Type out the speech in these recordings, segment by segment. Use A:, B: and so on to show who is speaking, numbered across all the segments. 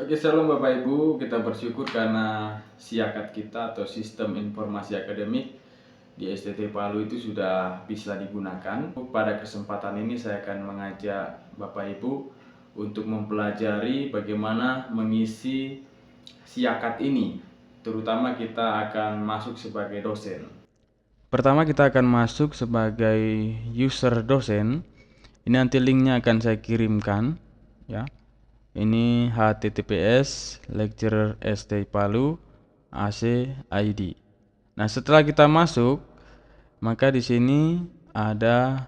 A: Oke, shalom Bapak Ibu. Kita bersyukur karena siakat kita atau sistem informasi akademik di STT Palu itu sudah bisa digunakan. Pada kesempatan ini saya akan mengajak Bapak Ibu untuk mempelajari bagaimana mengisi siakat ini. Terutama kita akan masuk sebagai dosen. Pertama kita akan masuk sebagai user dosen. Ini nanti linknya akan saya kirimkan, ya. Ini https lecturer ST Palu AC ID. Nah, setelah kita masuk, maka di sini ada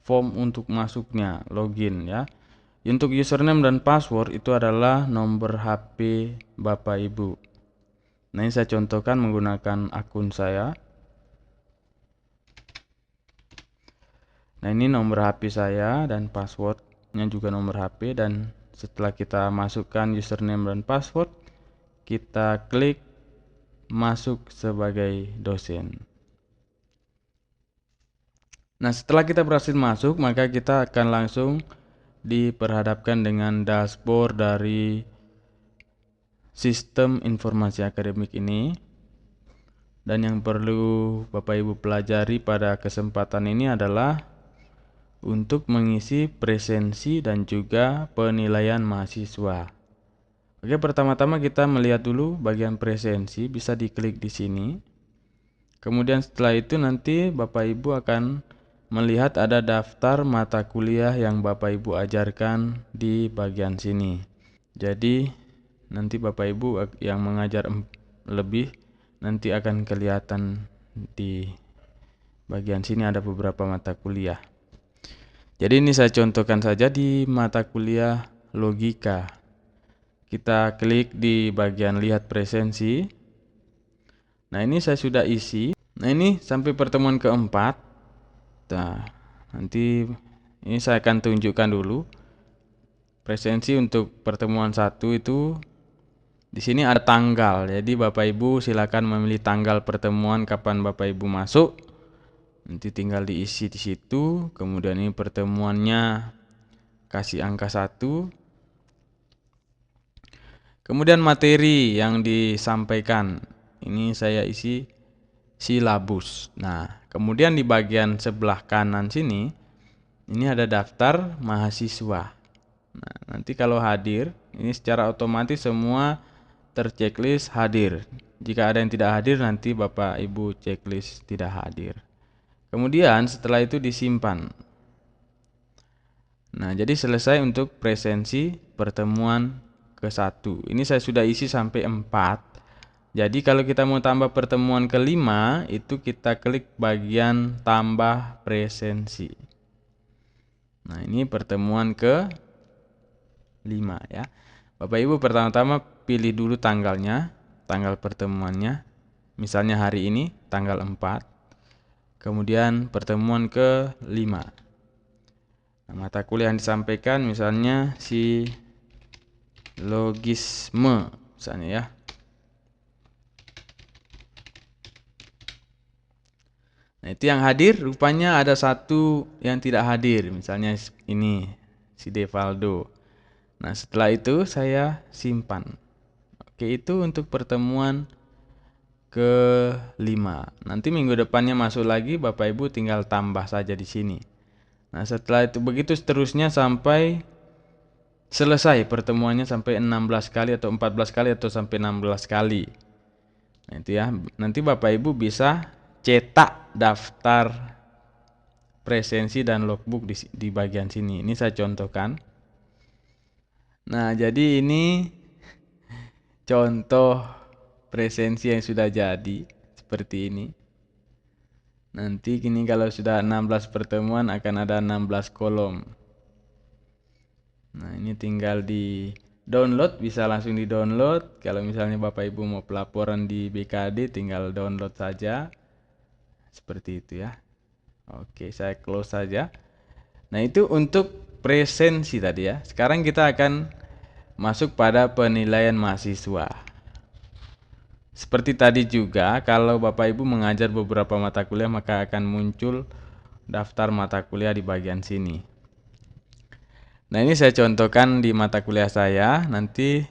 A: form untuk masuknya, login ya. Untuk username dan password itu adalah nomor HP Bapak Ibu. Nah, ini saya contohkan menggunakan akun saya. Nah, ini nomor HP saya dan passwordnya juga nomor HP, dan setelah kita masukkan username dan password, kita klik masuk sebagai dosen. Nah, setelah kita berhasil masuk, maka kita akan langsung diperhadapkan dengan dashboard dari sistem informasi akademik ini. Dan yang perlu Bapak Ibu pelajari pada kesempatan ini adalah untuk mengisi presensi dan juga penilaian mahasiswa. Oke, pertama-tama kita melihat dulu bagian presensi, bisa diklik di sini. Kemudian setelah itu nanti Bapak Ibu akan melihat ada daftar mata kuliah yang Bapak Ibu ajarkan di bagian sini. Jadi nanti Bapak Ibu yang mengajar lebih nanti akan kelihatan di bagian sini ada beberapa mata kuliah. Jadi ini saya contohkan saja di mata kuliah logika. Kita klik di bagian lihat presensi. Nah, ini saya sudah isi. Nah, ini sampai pertemuan keempat. Nah, nanti ini saya akan tunjukkan dulu. Presensi untuk pertemuan 1 itu di sini ada tanggal. Jadi Bapak Ibu silakan memilih tanggal pertemuan kapan Bapak Ibu masuk. Nanti tinggal diisi di situ. Kemudian ini pertemuannya kasih angka 1. Kemudian materi yang disampaikan. Ini saya isi silabus. Nah, kemudian di bagian sebelah kanan sini ini ada daftar mahasiswa. Nah, nanti kalau hadir, ini secara otomatis semua terchecklist hadir. Jika ada yang tidak hadir, nanti Bapak Ibu checklist tidak hadir. Kemudian setelah itu disimpan. Nah, jadi selesai untuk presensi pertemuan ke-1. Ini saya sudah isi sampai 4. Jadi kalau kita mau tambah pertemuan ke-5, itu kita klik bagian tambah presensi. Nah, ini pertemuan ke-5 ya. Bapak Ibu pertama-tama pilih dulu tanggalnya, tanggal pertemuannya. Misalnya hari ini tanggal 4. Kemudian pertemuan ke-5. Nah, mata kuliah yang disampaikan misalnya silogisme misalnya ya. Nah, itu yang hadir, rupanya ada satu yang tidak hadir, misalnya ini si Devaldo. Nah, setelah itu saya simpan. Oke, itu untuk pertemuan ke-5. Nanti minggu depannya masuk lagi, Bapak Ibu tinggal tambah saja di sini. Nah, setelah itu begitu seterusnya sampai selesai pertemuannya, sampai 16 kali atau 14 kali atau sampai 16 kali. Nah, itu ya. Nanti Bapak Ibu bisa cetak daftar presensi dan logbook di bagian sini. Ini saya contohkan. Nah, jadi ini contoh presensi yang sudah jadi seperti ini. Nanti kini kalau sudah 16 pertemuan akan ada 16 kolom. Nah, ini tinggal di download, bisa langsung di download. Kalau misalnya Bapak Ibu mau pelaporan di BKD tinggal download saja. Seperti itu ya. Oke, saya close saja. Nah, itu untuk presensi tadi ya. Sekarang kita akan masuk pada penilaian mahasiswa. Seperti tadi juga, kalau Bapak Ibu mengajar beberapa mata kuliah, maka akan muncul daftar mata kuliah di bagian sini. Nah, ini saya contohkan di mata kuliah saya. Nanti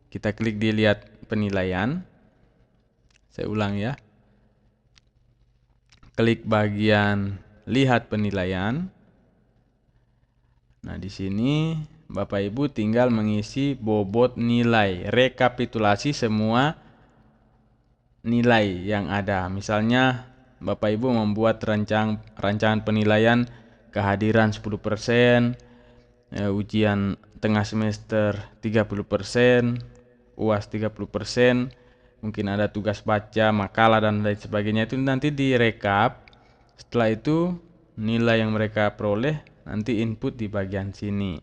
A: kita klik di lihat penilaian. Saya ulang ya. Klik bagian lihat penilaian. Nah, di sini Bapak Ibu tinggal mengisi bobot nilai, rekapitulasi semua nilai yang ada. Misalnya Bapak Ibu membuat rancangan penilaian kehadiran 10%, ujian tengah semester 30%, UAS 30%, mungkin ada tugas baca, makalah dan lain sebagainya, itu nanti direkap. Setelah itu nilai yang mereka peroleh nanti input di bagian sini.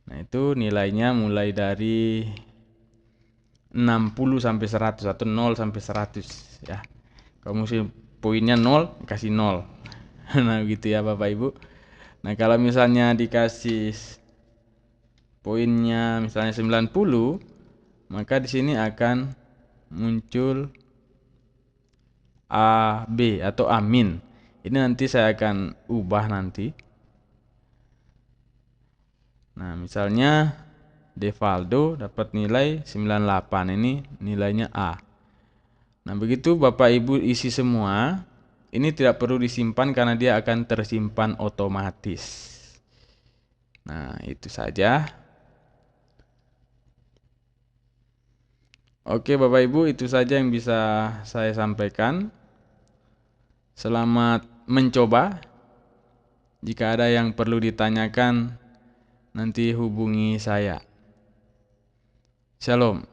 A: Nah, itu nilainya mulai dari 60 sampai 100 atau 0 sampai 100 ya. Kalau musim poinnya 0, kasih 0. Nah, gitu ya Bapak Ibu. Nah, kalau misalnya dikasih poinnya misalnya 90, maka di sini akan muncul A, B atau A-. Ini nanti saya akan ubah nanti. Nah, misalnya Devaldo dapat nilai 98, ini nilainya A. Nah, begitu Bapak Ibu isi semua, ini tidak perlu disimpan karena dia akan tersimpan otomatis. Nah, itu saja. Oke Bapak Ibu, itu saja yang bisa saya sampaikan. Selamat mencoba. Jika ada yang perlu ditanyakan, nanti hubungi saya. Shalom.